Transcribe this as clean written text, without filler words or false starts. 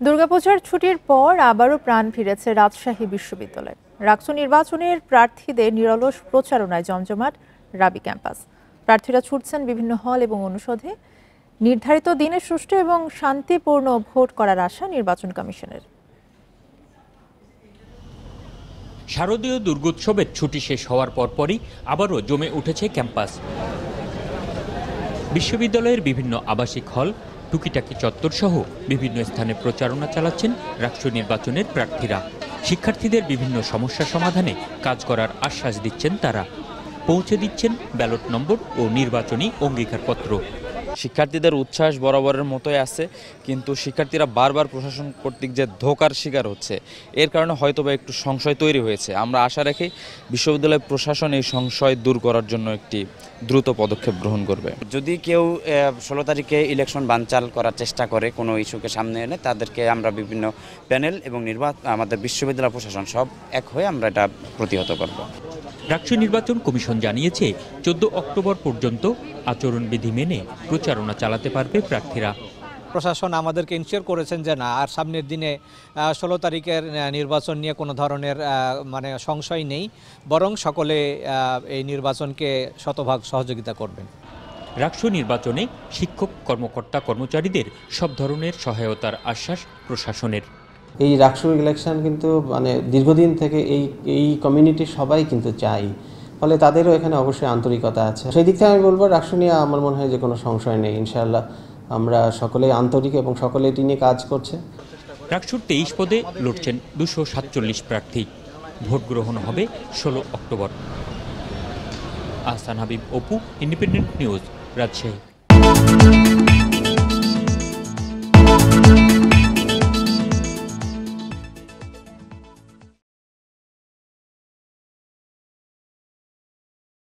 দুর্গাপূজার ছুটির পর আবারও প্রাণ ফিরেছে রাজশাহী বিশ্ববিদ্যালয়। রাকসু নির্বাচনের প্রার্থীদের নিরলস প্রচারণায় জমজমাট রাবি ক্যাম্পাস। প্রার্থীরা ছুটছেন বিভিন্ন হল এবং অনুষদে। নির্ধারিত দিনে সুষ্ঠু এবং শান্তিপূর্ণ ভোট করার আশা নির্বাচন কমিশনের। শারদীয় দুর্গোৎসবের ছুটি শেষ হওয়ার পরপরই আবারও জমে উঠেছে ক্যাম্পাস। বিশ্ববিদ্যালয়ের বিভিন্ন আবাসিক হল, টুকিটাকি চত্বর সহ বিভিন্ন স্থানে প্রচারণা চালাচ্ছেন রাকসু নির্বাচনের প্রার্থীরা। শিক্ষার্থীদের বিভিন্ন সমস্যা সমাধানে কাজ করার আশ্বাস দিচ্ছেন তারা। পৌঁছে দিচ্ছেন ব্যালট নম্বর ও নির্বাচনী অঙ্গীকারপত্র। শিক্ষার্থীদের উচ্ছ্বাস বরাবরের মতোই আছে, কিন্তু শিক্ষার্থীরা বারবার প্রশাসন কর্তৃক যে ধোঁকার শিকার হচ্ছে, এর কারণে হয়তোবা একটু সংশয় তৈরি হয়েছে। আমরা আশা রাখি বিশ্ববিদ্যালয় প্রশাসন এই সংশয় দূর করার জন্য একটি দ্রুত পদক্ষেপ গ্রহণ করবে। যদি কেউ 16 তারিখে ইলেকশন বানচাল করার চেষ্টা করে কোনো ইস্যুকে সামনে এনে, তাদেরকে আমরা বিভিন্ন প্যানেল এবং আমাদের বিশ্ববিদ্যালয় প্রশাসন সব এক হয়ে আমরা এটা প্রতিহত করব। রাকসু নির্বাচন কমিশন জানিয়েছে 14 অক্টোবর পর্যন্ত আচরণবিধি মেনে প্রচারণা চালাতে পারবে প্রার্থীরা। প্রশাসন আমাদেরকে ইনশিওর করেছেন যে না, আর সামনের দিনে 16 তারিখের নির্বাচন নিয়ে কোনো ধরনের সংশয় নেই, বরং সকলে এই নির্বাচনকে শতভাগ সহযোগিতা করবেন। রাকসু নির্বাচনে শিক্ষক, কর্মকর্তা, কর্মচারীদের সব ধরনের সহায়তার আশ্বাস প্রশাসনের। এই রাকসু ইলেকশন কিন্তু দীর্ঘদিন থেকে এই কমিউনিটি সবাই কিন্তু চাই, ফলে তাদেরও এখানে অবশ্যই আন্তরিকতা আছে। সেই দিক থেকে আমি বলবো, রাকসু নিয়ে আমার মনে হয় যে কোনো সংশয় নেই। ইনশাআল্লাহ আমরা সকলেই আন্তরিক এবং সকলে এটি নিয়ে কাজ করছে। রাকসুর 23 পদে লড়ছেন 247 প্রার্থী। ভোট গ্রহণ হবে 16 October. Ahsan Habib, Apu, independent news, Rajshahi.